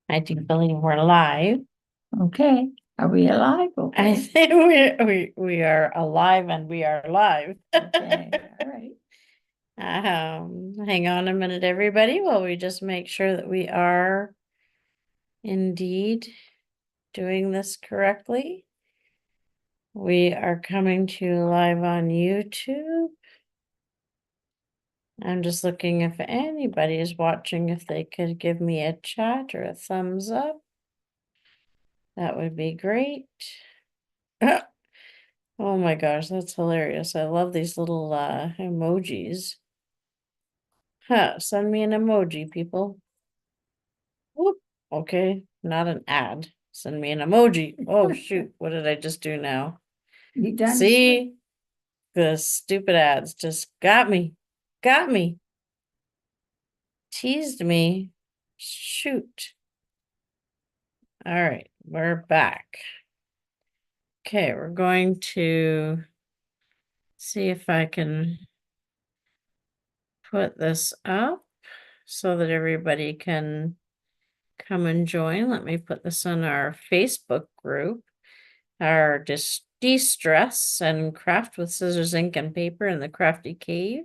I do believe we're live. Okay, are we alive? I Okay, think we are alive and we are live. okay, all right. Hang on a minute, everybody, while we just make sure that we are indeed doing this correctly. We are coming to you live on YouTube. I'm just looking if anybody is watching, if they could give me a chat or a thumbs up. That would be great. Oh my gosh, that's hilarious. I love these little emojis. Huh, send me an emoji, people. Whoop. Okay, not an ad. Send me an emoji. Oh shoot, what did I just do now? You done? See, the stupid ads just got me. Got me. Teased me. Shoot. All right, we're back. Okay, we're going to see if I can put this up so that everybody can come and join. Let me put this on our Facebook group, our de-stress and craft with scissors, ink, and paper in the crafty cave.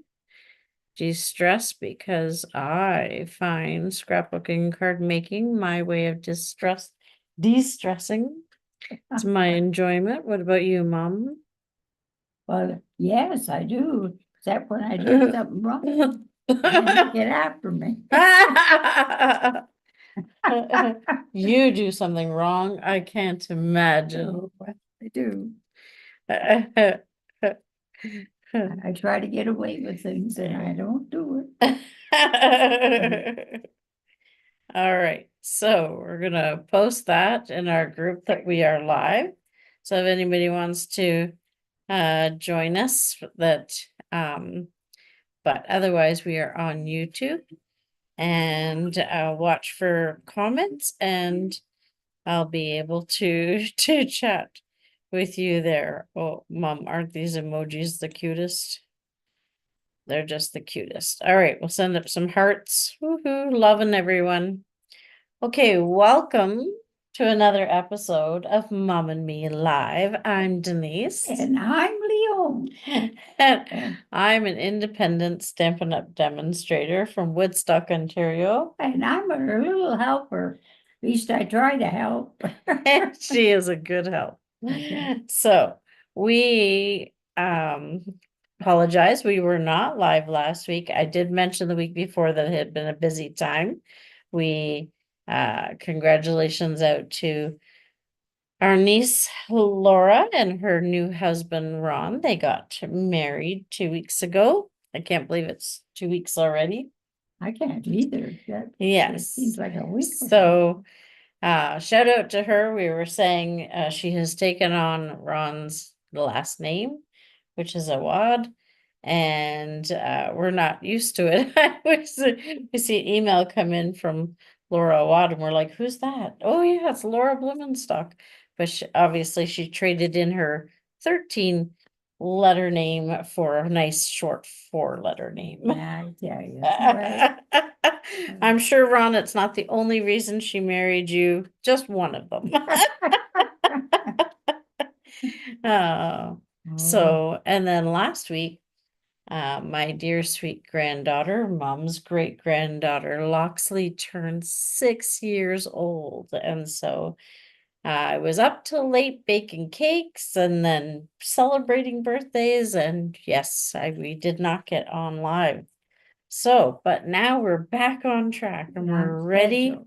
De-stress because I find scrapbooking, card making my way of de-stressing. It's my enjoyment. What about you, Mom? Well, yes, I do, except when I do something wrong, then you get after me. You do something wrong. I can't imagine. Oh, well, I do. I try to get away with things and I don't do it. All right, so we're gonna post that in our group that we are live. So if anybody wants to join us, but otherwise we are on YouTube and watch for comments, and I'll be able to to chat with you there. Oh, Mom, aren't these emojis the cutest? They're just the cutest. All right, we'll send up some hearts. Woohoo, loving everyone. Okay, welcome to another episode of Mom and Me Live. I'm Denise. And I'm Leon. And I'm an independent Stampin' Up! Demonstrator from Woodstock, Ontario. And I'm her little helper. At least I try to help. She is a good help. Okay. So we apologize. We were not live last week. I did mention the week before that it had been a busy time. We congratulations out to our niece Laura and her new husband Ron. They got married 2 weeks ago. I can't believe it's 2 weeks already. I can't either. That Yes. seems like a week. So shout out to her. We were saying she has taken on Ron's last name, which is Awad, and we're not used to it. We see an email come in from Laura Awad, and we're like, "Who's that?" Oh yeah, it's Laura Blumenstock. But obviously, she traded in her 13-letter name for a nice short 4-letter name. Yeah, I tell you. Well, I'm sure, Ron, it's not the only reason she married you, just one of them. Uh, so, and then last week, my dear sweet granddaughter, Mom's great granddaughter, Loxley, turned 6 years old. And so I was up till late baking cakes and then celebrating birthdays. And yes, we did not get on live. So, but now we're back on track and we're ready.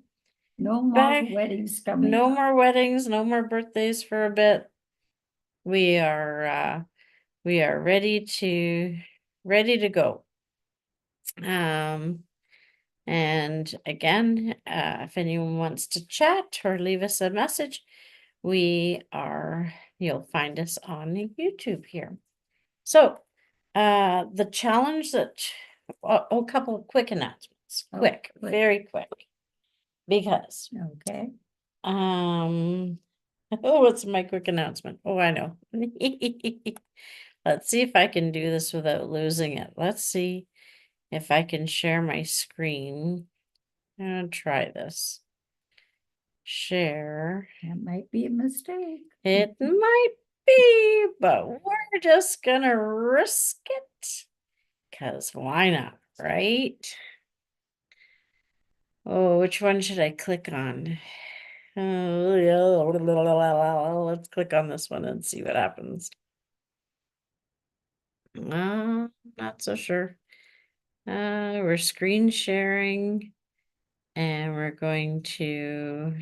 No more Back. weddings coming No up. more weddings, no more birthdays for a bit. We are ready to go. And again, if anyone wants to chat or leave us a message, you'll find us on YouTube here. So, the challenge a couple of quick announcements. Quick, very quick. Because, Okay. oh, what's my quick announcement? Oh, I know. Let's see if I can do this without losing it. Let's see if I can share my screen. I'm gonna try this. share. That might be a mistake. It might be, but we're just gonna risk it. Cause why not, right? Oh, which one should I click on? Let's click on this one and see what happens. Not so sure. We're screen sharing and we're going to,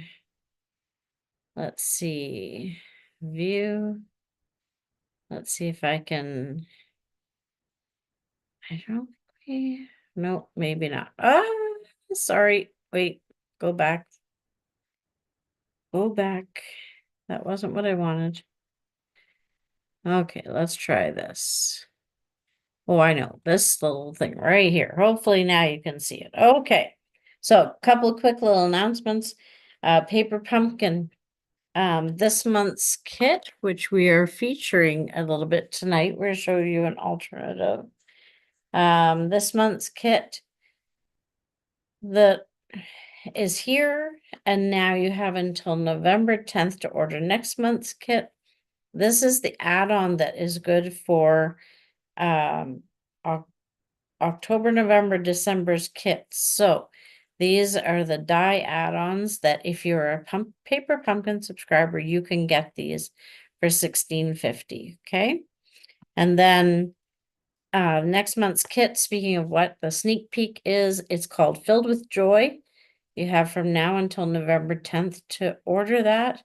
let's see, view. Let's see if I can, I don't, no, maybe not. Oh, sorry. Wait, go back. Go back. That wasn't what I wanted. Okay, let's try this. Oh, I know, this little thing right here. Hopefully now you can see it. Okay. So a couple of quick little announcements. Paper Pumpkin. This month's kit, which we are featuring a little bit tonight, we're gonna show you an alternative. This month's kit that is here, and now you have until November 10th to order next month's kit. This is the add-on that is good for October, November, December's kits. So these are the die add-ons that if you're a Paper Pumpkin subscriber, you can get these for $16.50. Okay. And then next month's kit, speaking of what the sneak peek is, it's called Filled with Joy. You have from now until November 10th to order that.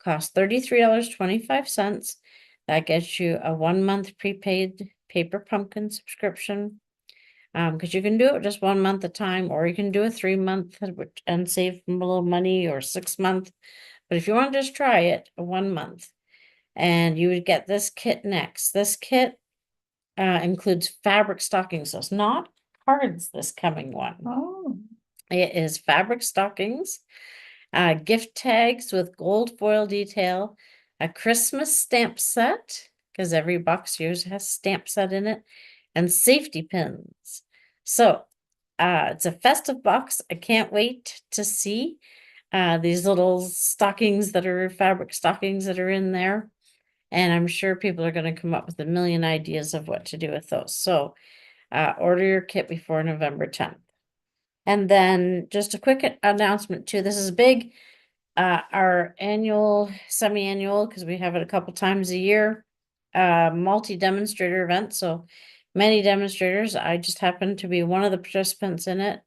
Costs $33.25. That gets you a 1-month prepaid Paper Pumpkin subscription. Because you can do it just 1 month at a time, or you can do a 3-month and save a little money, or 6-month. But if you want to just try it, a 1 month, and you would get this kit next. This kit includes fabric stockings, so it's not cards this coming one. Oh, It is fabric stockings, gift tags with gold foil detail, a Christmas stamp set, because every box yours has stamp set in it, and safety pins. So it's a festive box. I can't wait to see these little stockings that are fabric stockings that are in there. And I'm sure people are going to come up with a million ideas of what to do with those. So order your kit before November 10th. And then just a quick announcement too. This is big. Our annual, semi-annual, because we have it a couple times a year, multi-demonstrator event. So many demonstrators. I just happen to be one of the participants in it.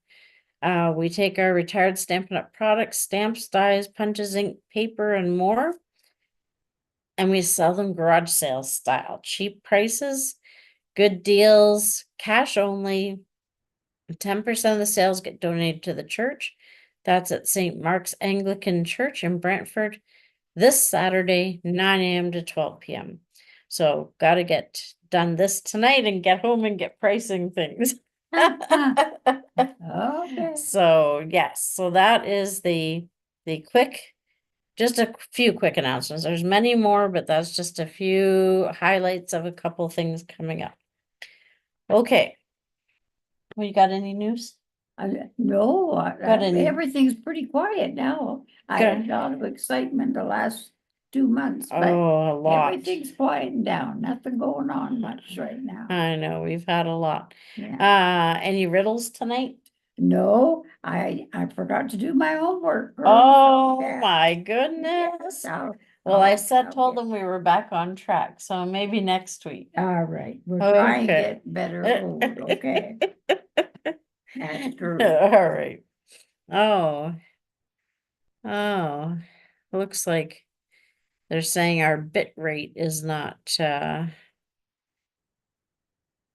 We take our retired Stampin' Up! Products, stamps, dies, punches, ink, paper, and more, and we sell them garage sales style. Cheap prices, good deals, cash only. 10% of the sales get donated to the church. That's at St. Mark's Anglican Church in Brantford this Saturday, 9 a.m. to 12 p.m. So got to get done this tonight and get home and get pricing things. okay. So yes, so that is the quick, just a few quick announcements. There's many more, but that's just a few highlights of a couple things coming up. Okay. Well, you got any news? No, Got any- everything's pretty quiet now. I had Okay. a lot of excitement the last 2 months, but Oh, a lot. everything's quieting down. Nothing going on much right now. I know, we've had a lot. Yeah. Any riddles tonight? No, I forgot to do my homework. girl, Oh, so, yeah. my Yes, goodness. I'll- Well, I I'll told get- them we were back on track, so maybe next week. All right, we're trying to Okay. get better hold, okay? That's true. All right. Oh. Looks like they're saying our bit rate is not,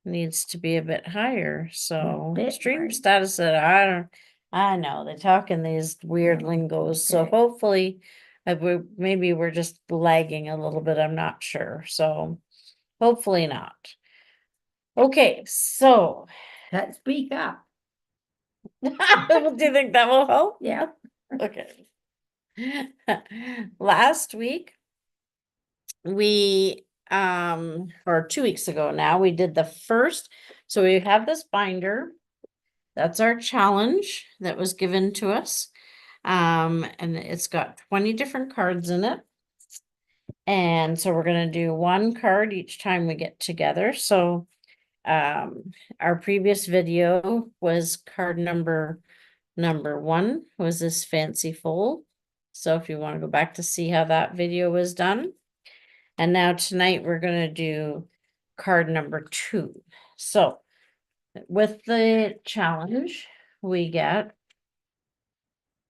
needs to be a bit higher, so bit stream rate. status said, I know, they talk in these weird Oh, lingos, so okay. hopefully maybe we're just lagging a little bit, I'm not sure, so hopefully not. Okay, so Speak up. do you think that will help? Yeah. Okay. Last week, we or 2 weeks ago now, we did the first, so we have this binder. That's our challenge that was given to us. And it's got 20 different cards in it. And so we're gonna do one card each time we get together. So our previous video was card number 1 was this fancy fold. So if you want to go back to see how that video was done. And now tonight we're gonna do card number 2. So with the challenge, we get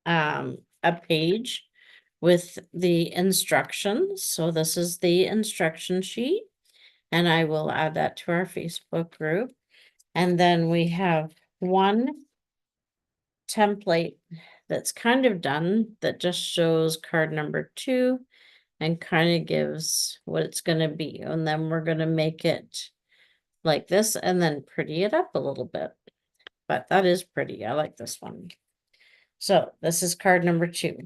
a page with the instructions. So this is the instruction sheet, and I will add that to our Facebook group. And then we have one template that's kind of done that just shows card number 2 and kind of gives what it's going to be. And then we're going to make it like this and then pretty it up a little bit. But that is pretty. I like this one. So this is card number 2.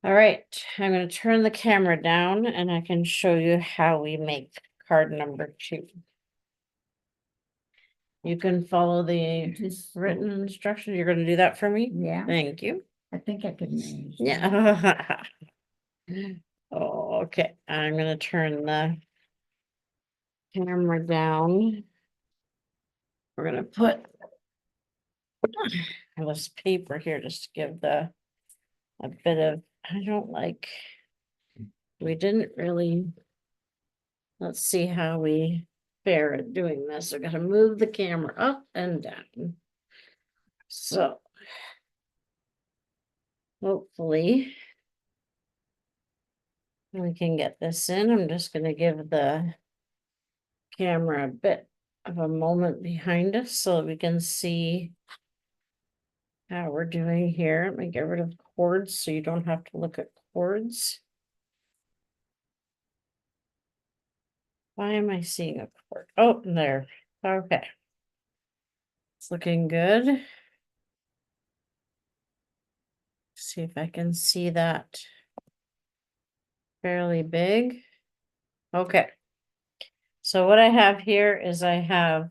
All right, I'm going to turn the camera down and I can show you how we make card number 2. You can follow the Just, written instruction. You're going to do that for me? yeah, Thank you. I think I could manage. that. Yeah. Oh, okay, I'm going to turn the camera down. We're going to put this paper here just to give a bit of, I don't like, we didn't really, let's see how we fare at doing this. We're going to move the camera up and down. So hopefully we can get this in. I'm just going to give the camera a bit of a moment behind us so we can see how we're doing here. Let me get rid of cords so you don't have to look at cords. Why am I seeing a cord? Oh, there. Okay. It's looking good. See if I can see that fairly big. Okay. So what I have here is I have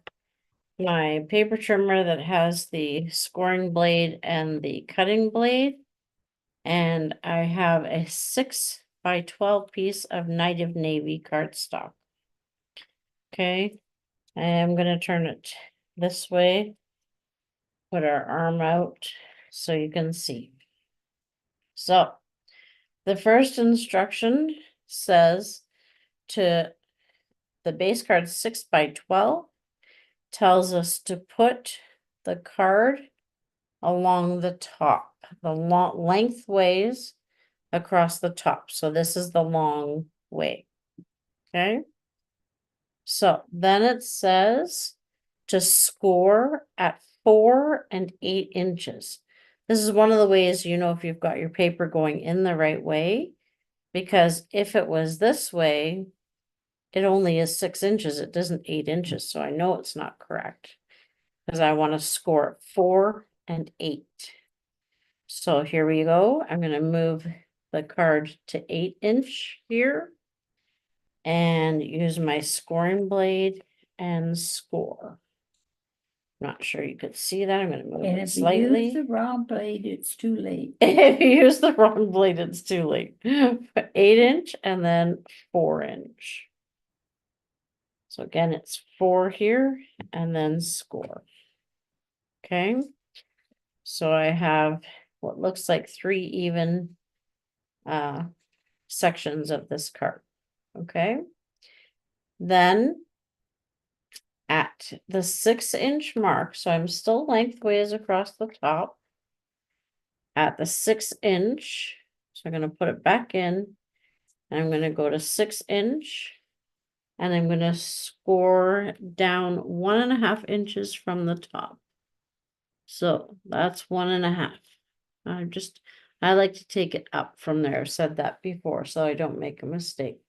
my paper trimmer that has the scoring blade and the cutting blade. And I have a 6x12 piece of Night of Navy cardstock. Okay, I am going to turn it this way, put our arm out so you can see. So the first instruction says to the base card 6x12 tells us to put the card along the top, the lengthways across the top. So this is the long way. Okay. So then it says to score at 4 and 8 inches. This is one of the ways you know if you've got your paper going in the right way, because if it was this way, it only is 6 inches. It doesn't 8 inches. So I know it's not correct because I want to score at 4 and 8. So here we go. I'm going to move the card to 8-inch here and use my scoring blade and score. Not sure you could see that. I'm going to move And it if you use slightly. the wrong blade, it's too late. If you use the wrong blade, it's too late. 8-inch and then 4-inch. So again, it's 4 here and then score. Okay. So I have what looks like 3 even sections of this card. Okay. Then at the 6-inch mark, so I'm still lengthways across the top. At the 6-inch, so I'm going to put it back in, and I'm going to go to 6-inch, and I'm going to score down 1.5 inches from the top. So that's 1.5. I like to take it up from there. I've said that before, so I don't make a mistake.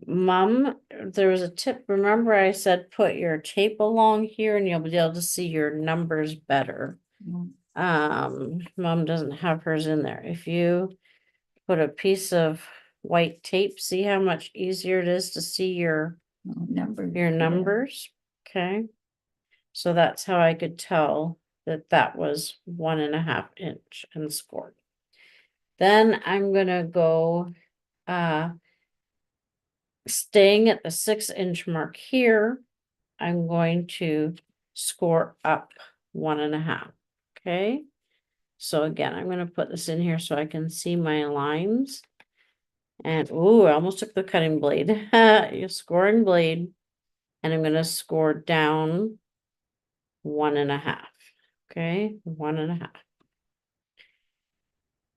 Mom, there was a tip. Remember I said put your tape along here and you'll be able to see your numbers better. Mom doesn't have hers in there. If you put a piece of white tape, see how much easier it is to see your Numbers. numbers. Okay. So that's how I could tell that was 1.5 inch and scored. Then I'm gonna go, staying at the 6 inch mark here, I'm going to score up 1.5, okay? So again, I'm gonna put this in here so I can see my lines. And, ooh, I almost took the cutting blade, your scoring blade, and I'm gonna score down 1.5, okay? 1.5.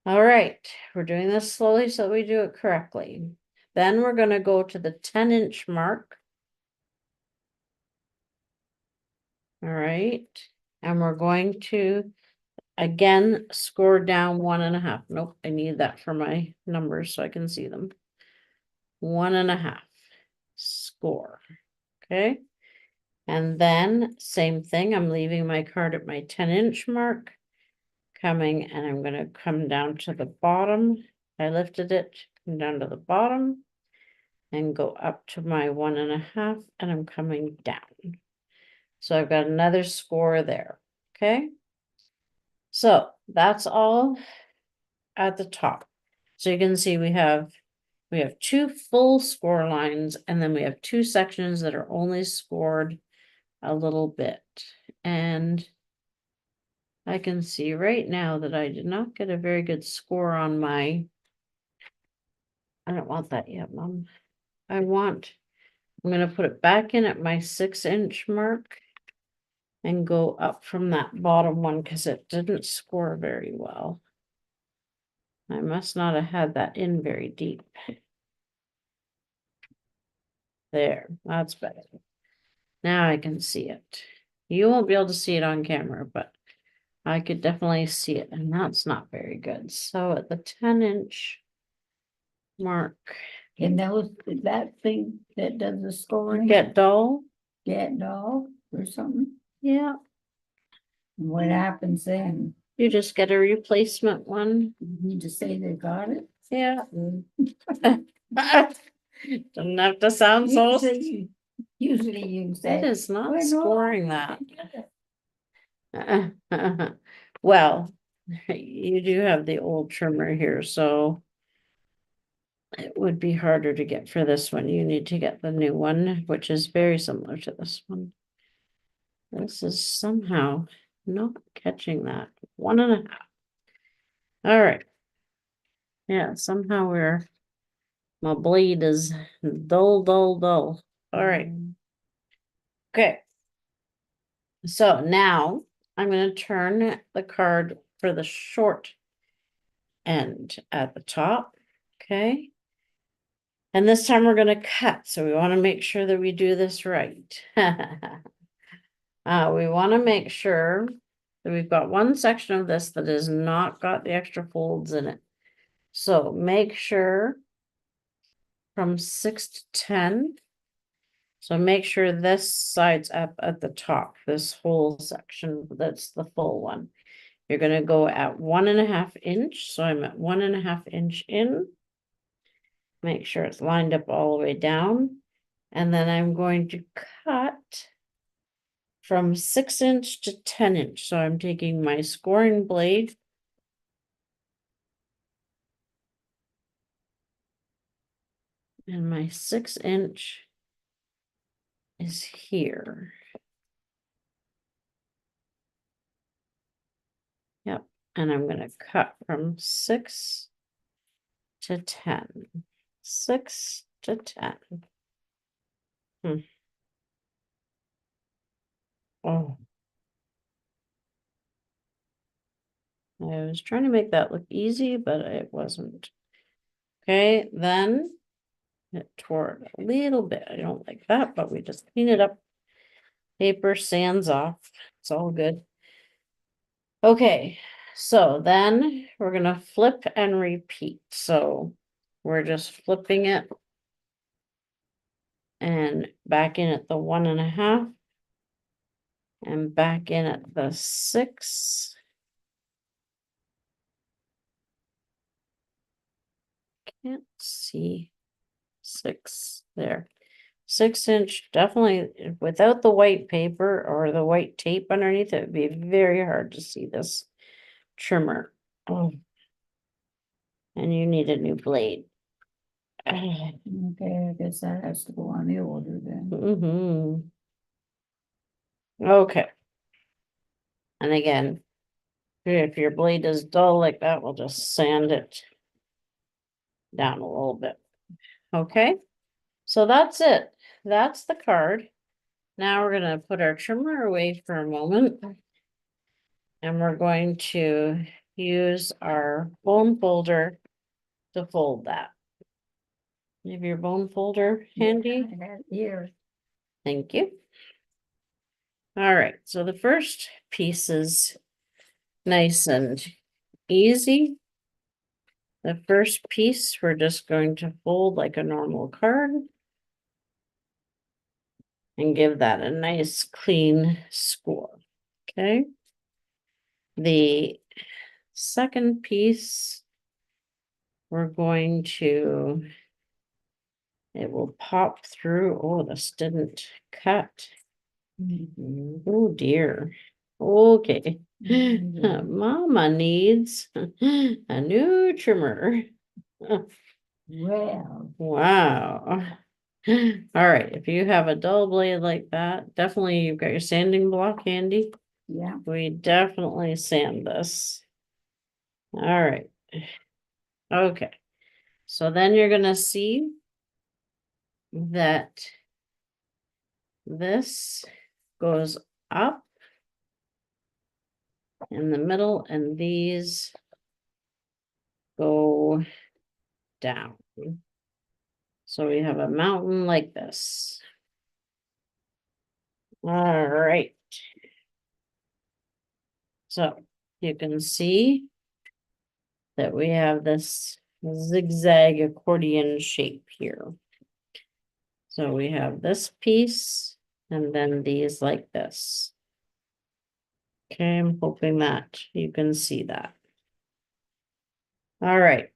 All right, we're doing this slowly so we do it correctly. Then we're gonna go to the 10-inch mark. All right, and we're going to, again, score down 1.5. Nope, I need that for my numbers so I can see them. 1.5, score, okay? And then, same thing, I'm leaving my card at my 10-inch mark. Coming, and I'm gonna come down to the bottom. I lifted it, come down to the bottom. And go up to my 1.5, and I'm coming down. So I've got another score there, okay? So that's all at the top. So you can see we have 2 full score lines, and then we have 2 sections that are only scored a little bit. And I can see right now that I did not get a very good score on my, I don't want that yet, Mom. I'm gonna put it back in at my 6-inch mark. And go up from that bottom one because it didn't score very well. I must not have had that in very deep. There, that's better. Now I can see it. You won't be able to see it on camera, but I could definitely see it, and that's not very good. So at the 10-inch mark, And that thing that does the scoring, get dull. get dog or something, Yeah, what happens then? you just get a replacement one. You need to say they got it? Yeah. Doesn't have to sound so. Usually you say. It is not "Well, no, scoring that. Well, you do have the old trimmer here, so it would be harder to get for this one. You need to get the new one, which is very similar to this one. This is somehow not catching that. 1.5. All right. Yeah, somehow my blade is dull, dull, dull. All right. Okay. So now I'm going to turn the card for the short end at the top. Okay. And this time we're going to cut. So we want to make sure that we do this right. We want to make sure that we've got one section of this that has not got the extra folds in it. So make sure from 6 to 10. So make sure this side's up at the top, this whole section, that's the full one. You're going to go at 1.5 inch. So I'm at 1.5 inch in. Make sure it's lined up all the way down. And then I'm going to cut from 6 inch to 10 inch. So I'm taking my scoring blade. And my 6 inch is here. Yep. And I'm going to cut from 6 to 10. 6 to 10. Oh. I was trying to make that look easy, but it wasn't. Okay, then it tore it a little bit. I don't like that, but we just clean it up. Paper sands off. It's all good. Okay, so then we're gonna flip and repeat. So we're just flipping it and back in at the 1.5 and back in at the 6. Can't see 6 there. 6-inch, definitely without the white paper or the white tape underneath, it would be very hard to see this trimmer. Oh. And you need a new blade. Okay, I guess that has to go on the order then. Okay. And again, if your blade is dull like that, we'll just sand it down a little bit. Okay, so that's it. That's the card. Now we're gonna put our trimmer away for a moment. And we're going to use our bone folder to fold that. You have your bone folder handy? I have it here. Thank you. All right, so the first piece is nice and easy. The first piece, we're just going to fold like a normal card. And give that a nice clean score, okay? The second piece, we're going to, it will pop through. Oh, this didn't cut. Oh dear. Okay. Mama needs a new trimmer. Well, Wow. All right, if you have a dull blade like that, definitely you've got your sanding block handy. yeah, We definitely sand this. All right. Okay. So then you're gonna see that this goes up in the middle and these go down. So we have a mountain like this. All right. So you can see that we have this zigzag accordion shape here. So we have this piece and then these like this. Okay, I'm hoping that you can see that. All right.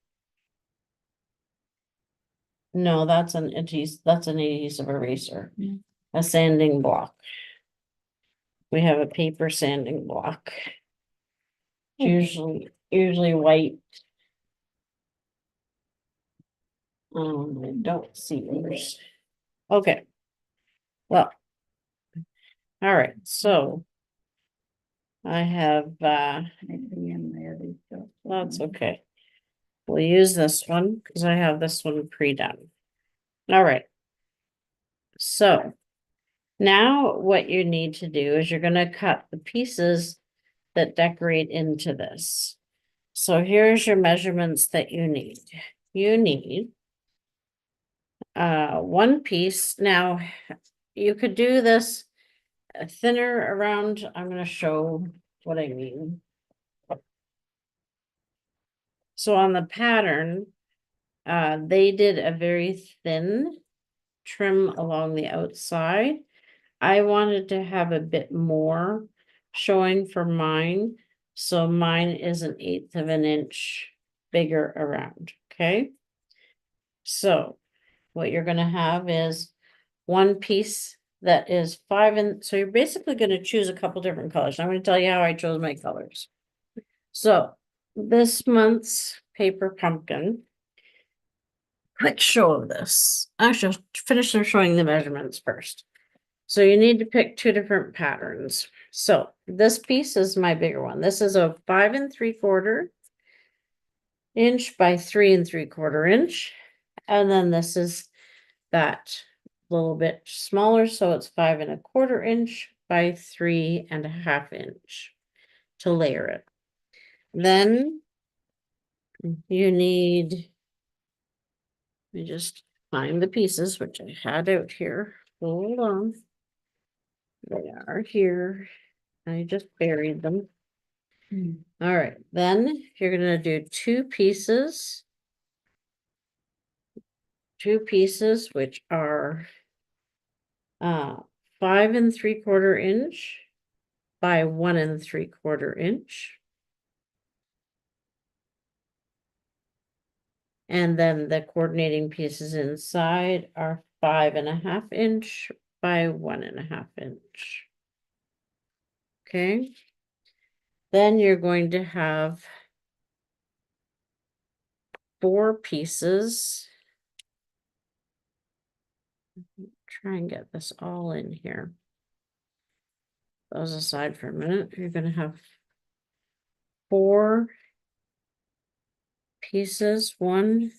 No, that's an adhesive eraser. Mm. A sanding block. We have a paper sanding block. It's usually white. I don't see yours. Okay. Well. All right, so I have maybe in the other stuff. that's okay. We'll use this one because I have this one pre-done. All right. So now what you need to do is you're going to cut the pieces that decorate into this. So here's your measurements that you need. You need one piece. Now you could do this thinner around. I'm going to show what I mean. So on the pattern, they did a very thin trim along the outside. I wanted to have a bit more showing for mine. So mine is 1/8 of an inch bigger around, okay? So what you're gonna have is one piece that is 5 and so you're basically gonna choose a couple different colors. I'm gonna tell you how I chose my colors. So this month's paper pumpkin. Quick show of this. Actually, I'll finish showing the measurements first. So you need to pick 2 different patterns. So this piece is my bigger one. This is a 5 3/4 inch by 3 3/4 inch. And then this is that little bit smaller. So it's 5 1/4 inch by 3 1/2 inch to layer it. Then you need, let me just find the pieces, which I had out here. Hold on. They are here. I just buried them. All right, then you're gonna do two pieces, which are 5 3/4 inch by 1 3/4 inch. And then the coordinating pieces inside are 5.5 inch by 1.5 inch. Okay. Then you're going to have 4 pieces. Try and get this all in here. Those aside for a minute, you're going to have 4 pieces. 1,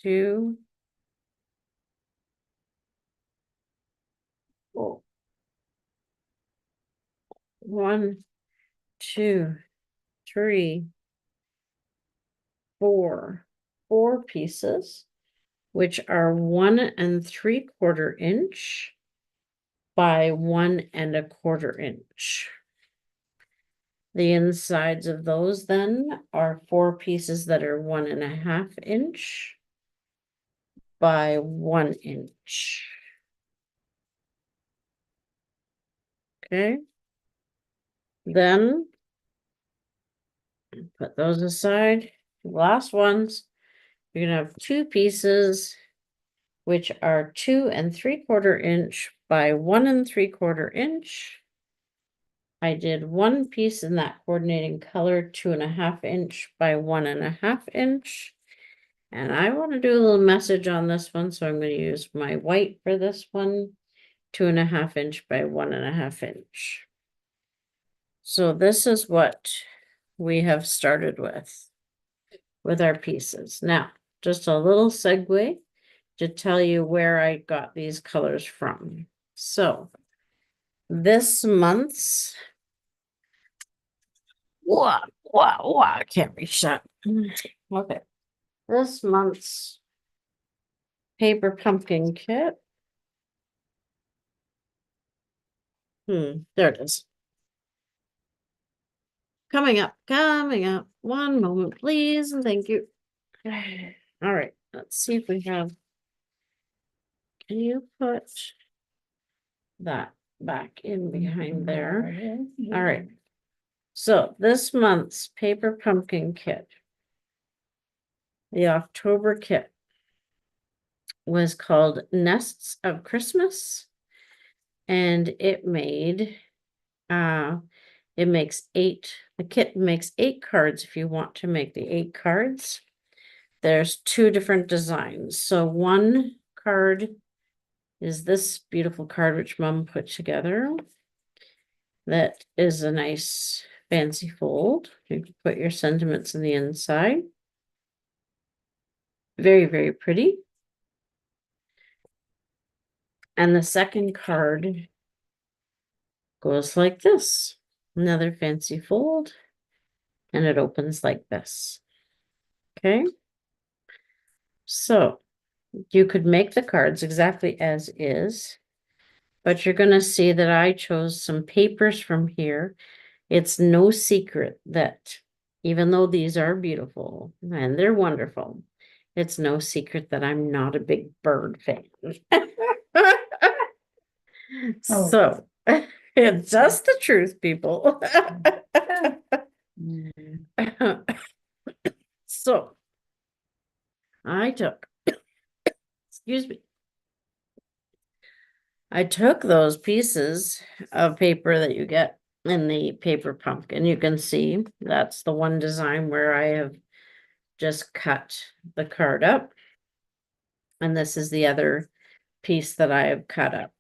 2, oh, 1, 2, 3, 4. 4 pieces, which are 1 3/4 inch by 1 1/4 inch. The insides of those then are 4 pieces that are 1.5 inch by 1 inch. Okay. Then put those aside. Last ones, you're gonna have 2 pieces, which are 2 3/4 inch by 1 3/4 inch. I did 1 piece in that coordinating color, 2.5 inch by 1.5 inch. And I want to do a little message on this one, so I'm going to use my white for this one, 2.5 inch by 1.5 inch. So this is what we have started with our pieces. Now, just a little segue to tell you where I got these colors from. So this month's, I can't reach that. Okay. This month's paper pumpkin kit. There it is. Coming up. One moment, please, and thank you. All right, let's see if we have. Can you put that back in behind there? All right. So this month's paper pumpkin kit, the October kit, was called Nests of Christmas, and it made it makes 8. The kit makes 8 cards if you want to make the 8 cards. There's 2 different designs. So one card is this beautiful card which Mom put together. That is a nice fancy fold. You can put your sentiments in the inside. Very, very pretty. And the second card goes like this. Another fancy fold. And it opens like this. Okay. So you could make the cards exactly as is, but you're going to see that I chose some papers from here. It's no secret that even though these are beautiful and they're wonderful, it's no secret that I'm not a big bird fan. So it's just the truth, people. So I took, excuse me, I took those pieces of paper that you get in the paper pumpkin. You can see that's the one design where I have just cut the card up. And this is the other piece that I have cut up.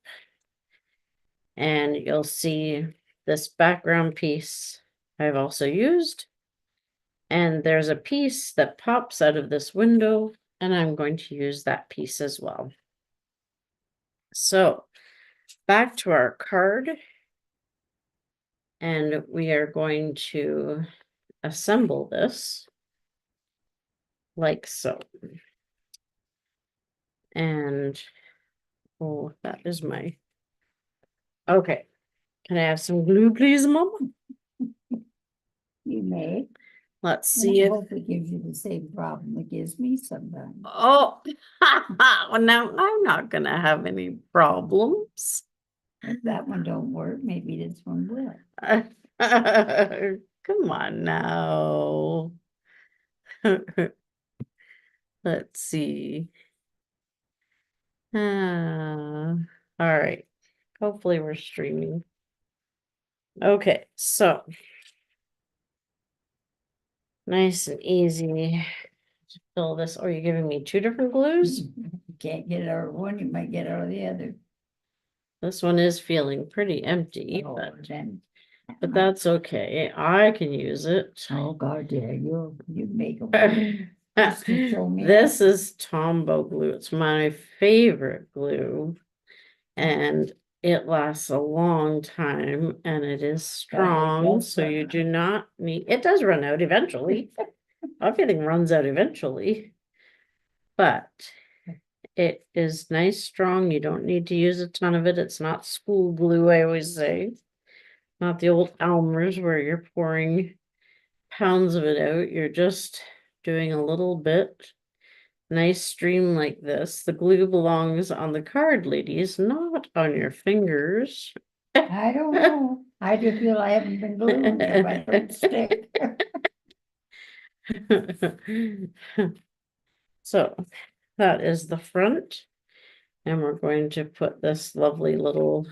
And you'll see this background piece I've also used. And there's a piece that pops out of this window, and I'm going to use that piece as well. So back to our card. And we are going to assemble this like so. And, oh, that is my, okay. Can I have some glue, please, Mom? You may. Let's I see if, hope it gives you the same problem it gives me sometimes. oh, well, now I'm not gonna have any problems. If that one don't work, maybe this one will. Come on now. Let's see. All right. Hopefully we're streaming. Okay, so nice and easy to fill this. Or you're giving me two different glues? Can't get out of one, you might get out of the other. This one is feeling pretty empty, Oh, but then. that's okay. I can use it. Oh, God, yeah, you make them. Just to show me This that. is Tombow glue. It's my favorite glue. And it lasts a long time and it is strong, does so run you out. do not need, it does run out eventually. Everything runs out eventually. But it is nice, strong. You don't need to use a ton of it. It's not school glue, I always say. Not the old Elmer's where you're pouring pounds of it out. You're just doing a little bit. Nice stream like this. The glue belongs on the card, ladies, not on your fingers. I don't know. I just feel I haven't been gluing if I don't stick. So that is the front. And we're going to put this lovely little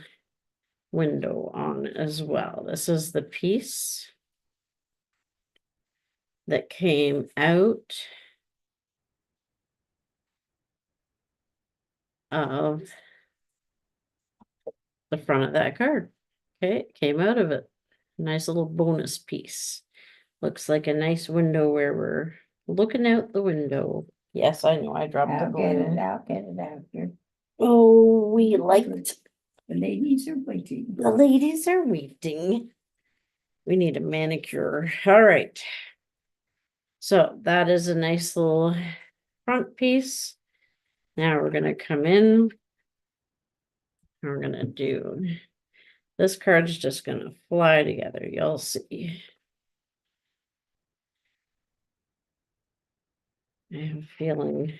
window on as well. This is the piece that came out of the front of that card. Okay, it came out of it. Nice little bonus piece. Looks like a nice window where we're looking out the window. Yes, I know I dropped the I'll get it, glue. I'll get it out here. Oh, we liked. The ladies are waiting. The ladies are waiting. We need a manicure. All right. So that is a nice little front piece. Now we're gonna come in. And we're gonna do, this card's just gonna fly together. You'll see. I have a feeling.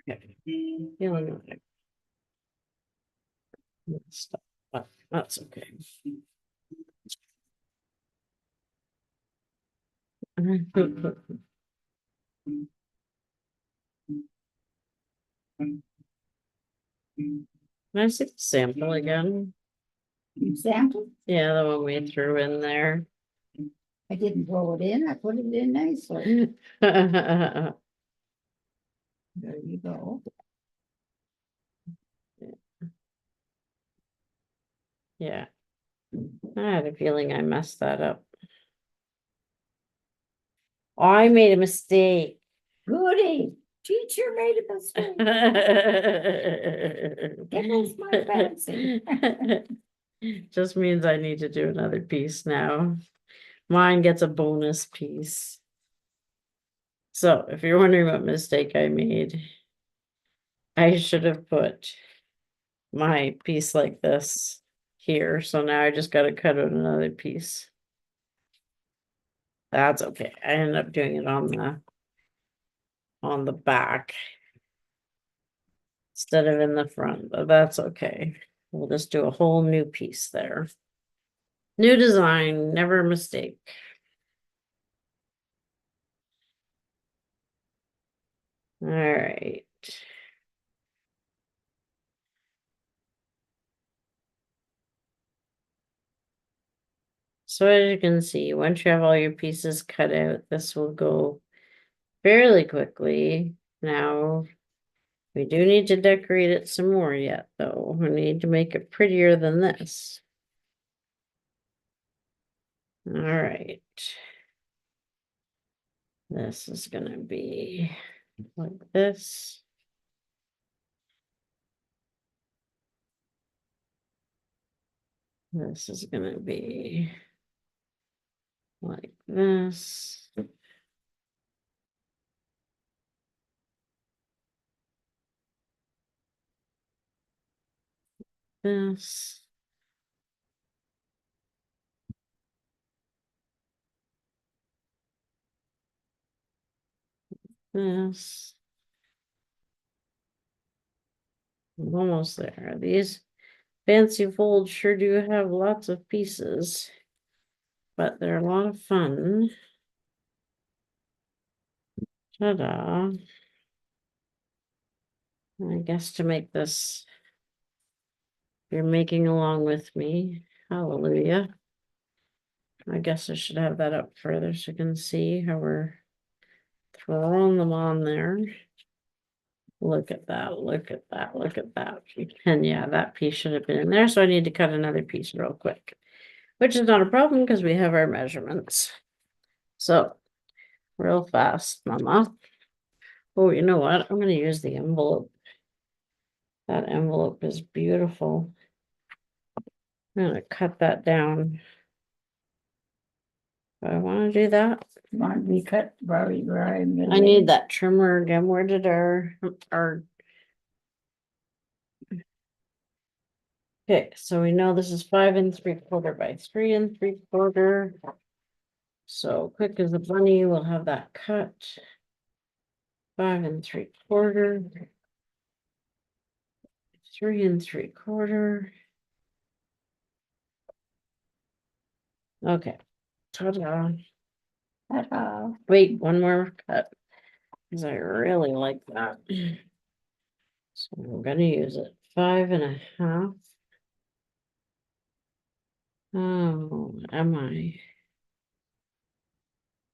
Okay. Feeling like stop. But that's okay. Can I see the sample again? Example, Yeah, the one we threw in there. I didn't throw it in, I put it in nicely. Yeah. There you go. I had a feeling I messed that up. I made a mistake. Goody, teacher made a mistake. Tickles my fancy. Just means I need to do another piece now. Mine gets a bonus piece. So if you're wondering what mistake I made, I should have put my piece like this here. So now I just got to cut out another piece. That's okay. I ended up doing it on the back instead of in the front, but that's okay. We'll just do a whole new piece there. New design, never a mistake. All right. So as you can see, once you have all your pieces cut out, this will go fairly quickly. Now, we do need to decorate it some more yet, though. We need to make it prettier than this. All right. This is gonna be like this. This is gonna be like this. This. This. I'm almost there. These fancy folds sure do have lots of pieces, but they're a lot of fun. Ta-da. I guess to make this, you're making along with me. Hallelujah. I guess I should have that up further so you can see how we're throwing them on there. Look at that, look at that, look at that. And yeah, that piece should have been in there, so I need to cut another piece real quick. Which is not a problem because we have our measurements. So, real fast, Mama. Oh, you know what? I'm gonna use the envelope. That envelope is beautiful. I'm gonna cut that down. I wanna do that. Want to be cut very, very. I need that trimmer again. Where did our okay, so we know this is 5 3/4 by 3 3/4. So quick as a bunny, we'll have that cut. 5 3/4. 3 3/4. Okay. Ta-da. Ta-da. Wait, one more cut. Because I really like that. So I'm gonna use it. 5 1/2. Oh, am I?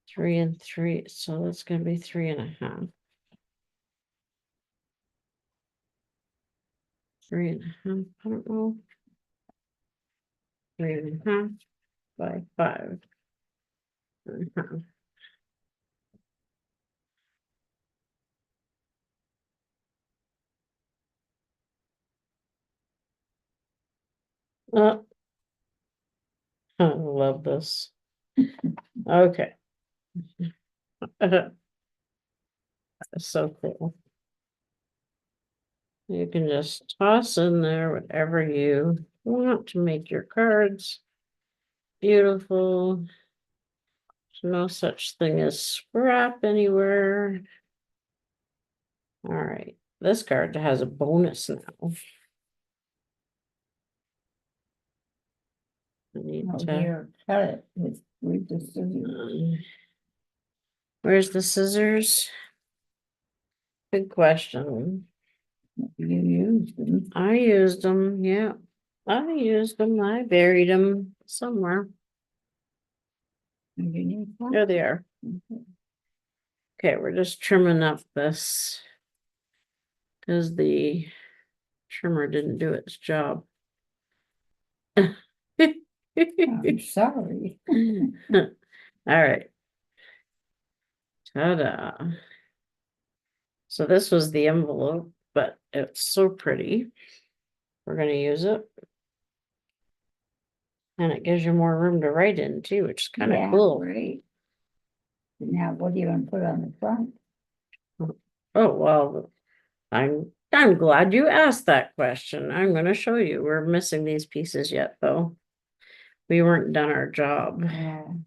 3 3. So that's gonna be 3 1/2. 3 1/2. I don't know. 3 1/2 by 5 1/2. Oh, I love this. Okay. That's so cool. You can just toss in there whatever you want to make your cards beautiful. There's no such thing as scrap anywhere. All right, this card has a bonus now. I need Oh, to. here, cut it with the scissors. Where's the scissors? Good question. You used them. I used them, yeah. I used them. I buried them somewhere. Underneath one. There they are. Okay. Okay, we're just trimming up this because the trimmer didn't do its job. I'm sorry. All right. Ta-da. So this was the envelope, but it's so pretty. We're going to use it. And it gives you more room to write in too, which is kind of cool. Great. Now, what are you gonna put on the front? Oh, well, I'm glad you asked that question. I'm going to show you. We're missing these pieces yet, though. We weren't done our job. All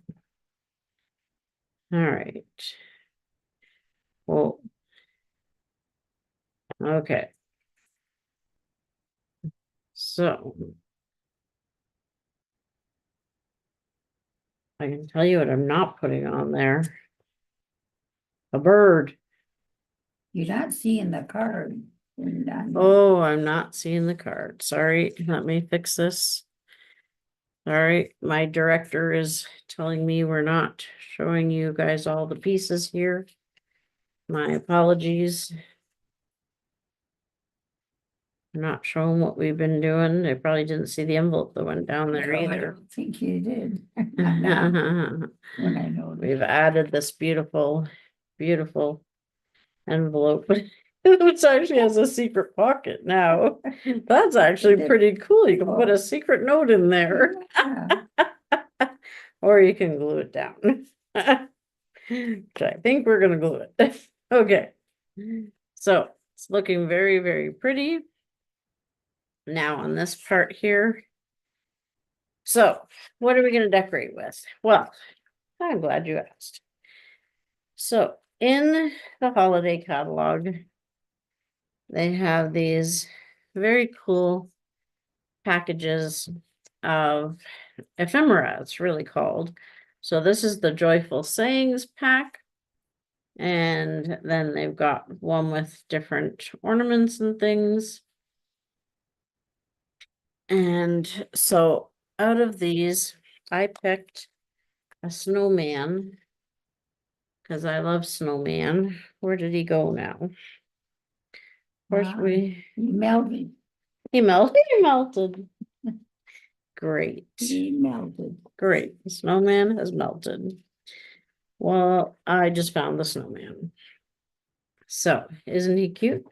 right. Well, okay. So I can tell you what I'm not putting on there. A bird. You're not seeing the card. Oh, I'm not seeing the card. Sorry, let me fix this. All right, my director is telling me we're not showing you guys all the pieces here. My apologies. We're not showing what we've been doing. They probably didn't see the envelope that went down there No, I either. don't think you did. When I noticed. We've added this beautiful, beautiful envelope. Which actually has a secret pocket now. That's actually pretty cool. You can put a secret note in there. Yeah. Or you can glue it down. Which I think we're gonna glue it. Okay. So it's looking very, very pretty. Now on this part here. So what are we gonna decorate with? Well, I'm glad you asked. So in the holiday catalog, they have these very cool packages of ephemera, it's really called. So this is the Joyful Sayings pack. And then they've got one with different ornaments and things. And so out of these, I picked a snowman because I love snowman. Where did he go now? Of course, Melted. he melted. Great. He melted. Great. The snowman has melted. Well, I just found the snowman. So, isn't he cute?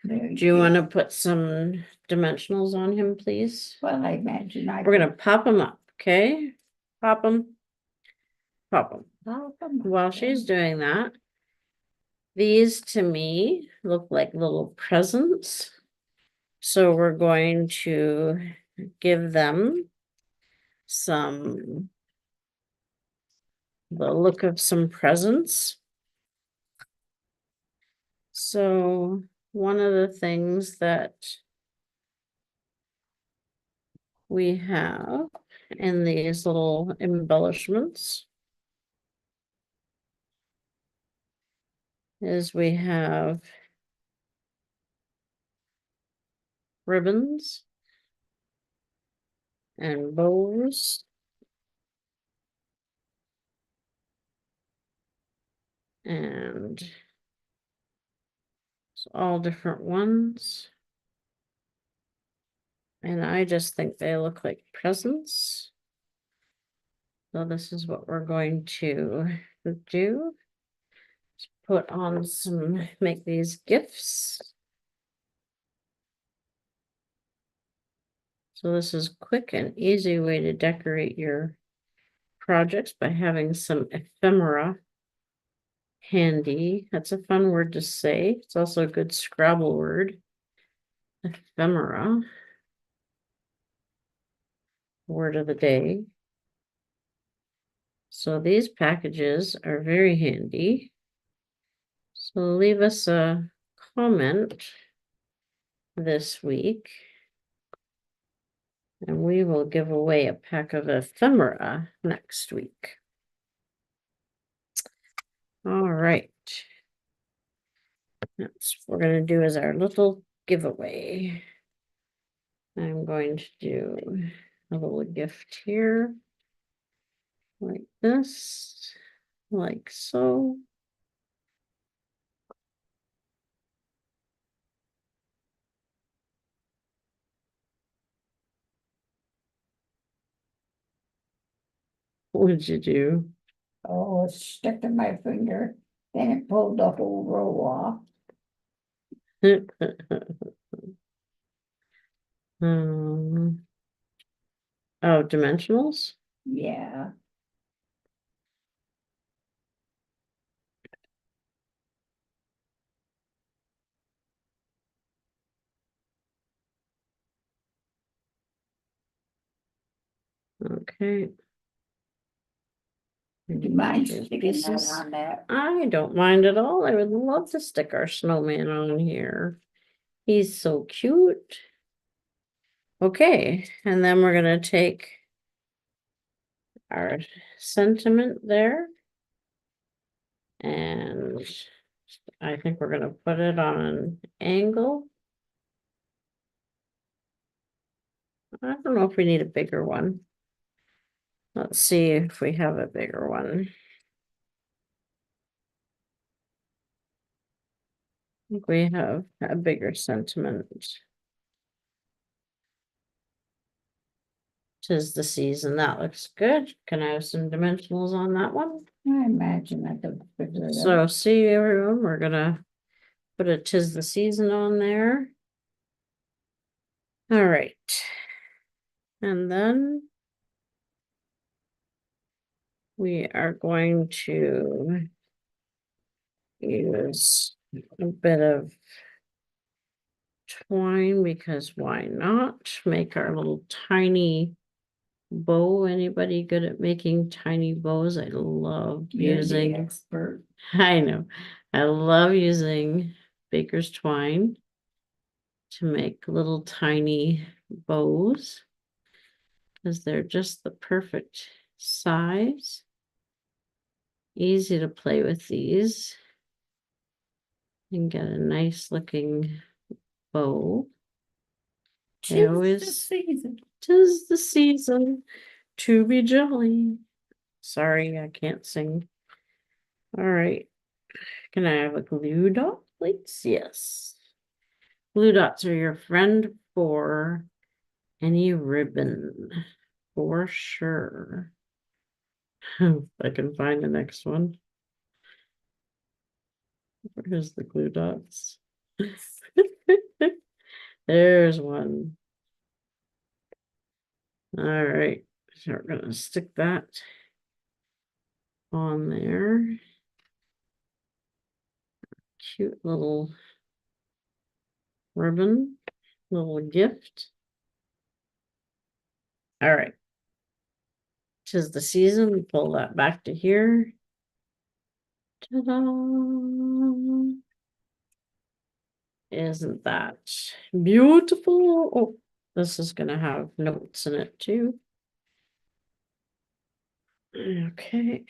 Very Do you cute. want to put some dimensionals on him, please? Well, I imagine I. We're gonna pop him up, okay? Pop him. Pop him. While she's doing that, these to me look like little presents. So we're going to give them the look of some presents. So one of the things that we have in these little embellishments is we have ribbons and bows and it's all different ones. And I just think they look like presents. So this is what we're going to do. Put on some, make these gifts. So this is quick and easy way to decorate your projects by having some ephemera handy. That's a fun word to say. It's also a good Scrabble word. Ephemera. Word of the day. So these packages are very handy. So leave us a comment this week. And we will give away a pack of ephemera next week. All right. That's what we're going to do as our little giveaway. I'm going to do a little gift here. Like this. Like so. What did you do? Oh, it stuck in my finger, then it pulled the whole row off. Oh, dimensionals? Yeah, Okay. do you mind Here's sticking pieces. that on that? I don't mind at all. I would love to stick our snowman on here. He's so cute. Okay, and then we're gonna take our sentiment there. And I think we're gonna put it on an angle. I don't know if we need a bigger one. Let's see if we have a bigger one. I think we have a bigger sentiment. 'Tis the season. That looks good. Can I have some dimensionals on that one? I imagine that the. So see everyone, we're gonna put a 'tis the season on there. All right. And then we are going to use a bit of twine because why not? Make our little tiny bow. Anybody good at making tiny bows? I love using. Expert. I know. I love using baker's twine to make little tiny bows because they're just the perfect size. Easy to play with these. and get a nice looking bow. They Tis the always, season. 'tis the season to be jolly. Sorry, I can't sing. All right. Can I have a glue dot, please? Yes. Glue dots are your friend for any ribbon, for sure. If I can find the next one. Where's the glue dots? There's one. All right, so we're gonna stick that on there. Cute little ribbon, little gift. All right. 'Tis the season, pull that back to here. Ta-da! Isn't that beautiful? Oh, this is gonna have notes in it too. Okay.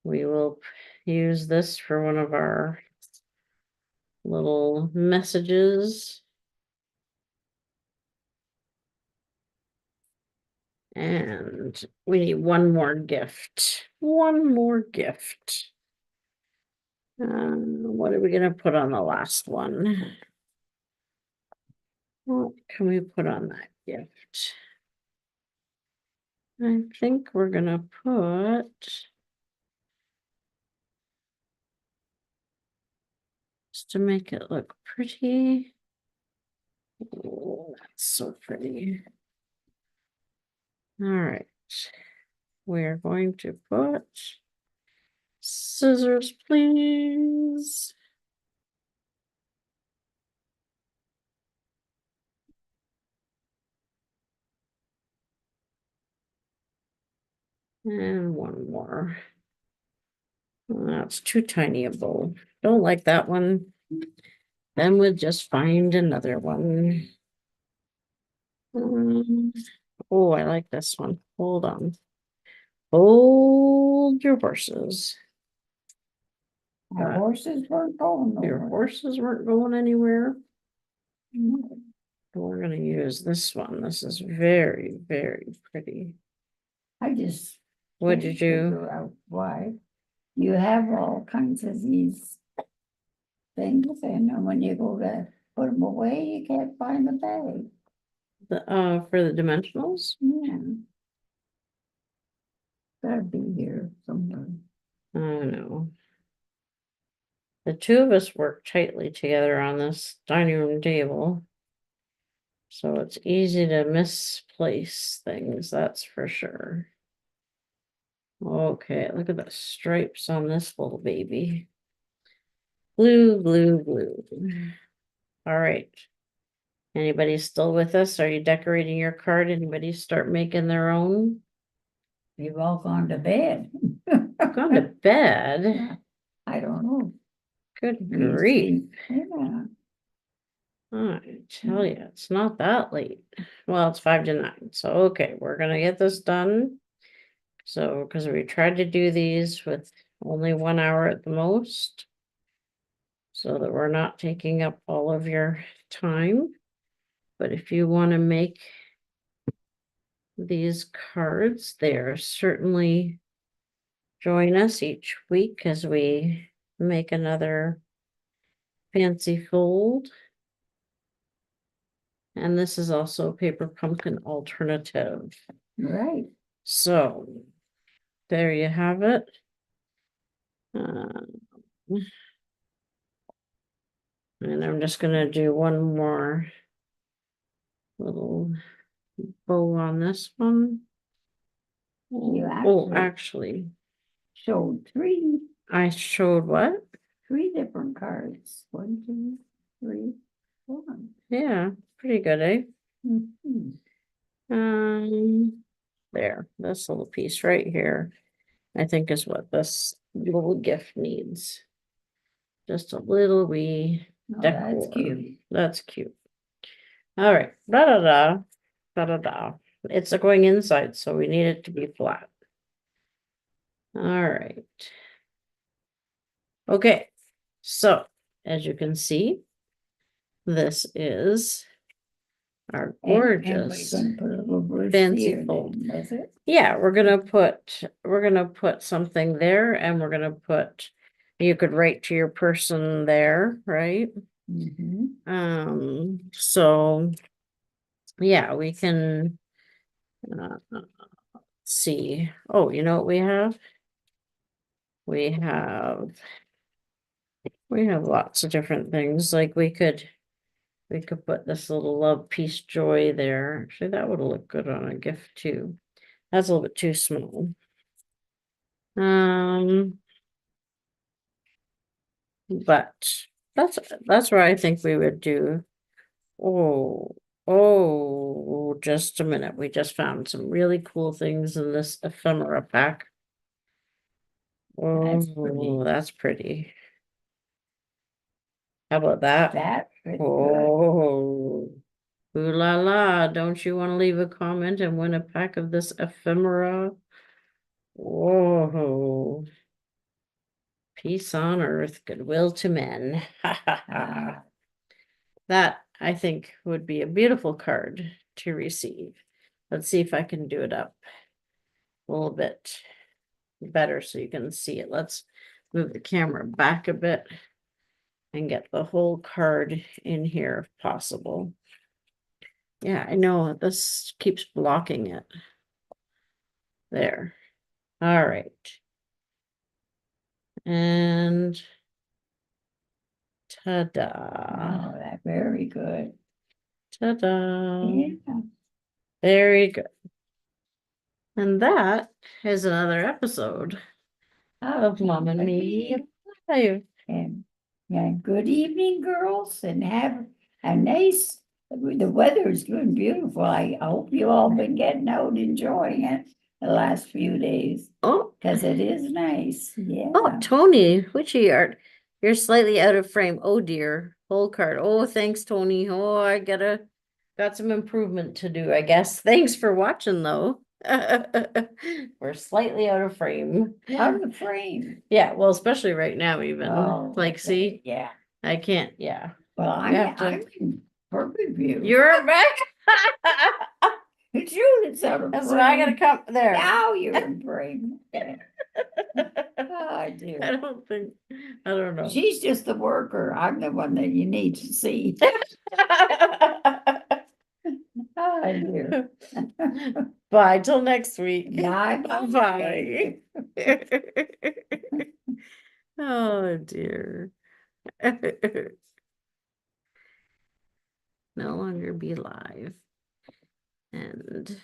We will use this for one of our little messages. And we need one more gift. One more gift. What are we gonna put on the last one? What can we put on that gift? I think we're gonna put just to make it look pretty. Oh, that's so pretty. All right. We're going to put scissors, please. And one more. That's too tiny a bowl. Don't like that one. Then we'll just find another one. Oh, I like this one. Hold on. Hold your horses. Our horses weren't going Your nowhere. horses weren't going anywhere. No. We're gonna use this one. This is very, very pretty. I just. What can't did you? figure out why you have all kinds of these things, and when you go to put them away, you can't find the bag. For the dimensionals? Yeah. Gotta be here somewhere. Oh no. The two of us work tightly together on this dining room table. So it's easy to misplace things, that's for sure. Okay, look at the stripes on this little baby. Blue, blue, blue. All right. Anybody still with us? Are you decorating your card? Anybody start making their own? You've all gone to bed. Gone to bed? I don't know. Good You grief. see, yeah. I tell you, it's not that late. Well, it's 5 to 9. So, okay, we're gonna get this done. So, because we tried to do these with only 1 hour at the most. So that we're not taking up all of your time. But if you want to make these cards, they're certainly join us each week as we make another fancy fold. And this is also a paper pumpkin alternative. Right. So there you have it. And I'm just gonna do one more little bow on this one. You Oh, actually actually, showed three I showed what? different cards. 1, 2, 3, 4. Yeah, pretty good, eh? Mhm. There, this little piece right here, I think is what this little gift needs. Just a little wee Oh, decor. that's cute. That's cute. All right, da-da-da, da-da-da. It's going inside, so we need it to be flat. All right. Okay, So, as you can see, this is our And we're gorgeous. gonna put a little bush fancy there fold. then, was it? Yeah, we're gonna put something there, and we're gonna put, you could write to your person there, right? Mhm. So yeah, we can see. Oh, you know what we have? We have lots of different things. Like we could put this little love, peace, joy there. Actually, that would look good on a gift too. That's a little bit too small. But that's where I think we would do. Oh, just a minute. We just found some really cool things in this ephemera pack. That's Oh, pretty. that's pretty. How about that? That's pretty good. Oh, ooh la la. Don't you want to leave a comment and win a pack of this ephemera? Whoa. Peace on earth, goodwill to men. Ha ha ha. Ah, That I think would be a beautiful card to receive. Let's see if I can do it up a little bit better so you can see it. Let's move the camera back a bit and get the whole card in here if possible. Yeah, I know this keeps blocking it. There. All right. And ta-da. oh, that's very good. Ta-da. Yeah. Very good. And that is another episode of Mom and Me Live. And, yeah, good evening, girls, and have a nice, the weather's been beautiful. I hope you all been getting out enjoying it the last few days, Oh, because it is nice, oh, yeah. Tony, which you're slightly out of frame. Oh dear, whole card. Oh, thanks, Tony. Oh, got some improvement to do, I guess. Thanks for watching, though. We're slightly out of frame. Out of the frame. Yeah, well, especially right now, even. Oh, Like, okay, see, yeah. I can't, yeah. Well, have to- I'm in perfect view. You're back. It's you that's out of That's why I gotta frame. come there. Now you're in frame. Oh, I dear. don't know. She's just the worker. I'm the one that you need to see. Oh, dear. Bye till next week. Bye, Bye. Oh dear. No longer be live. And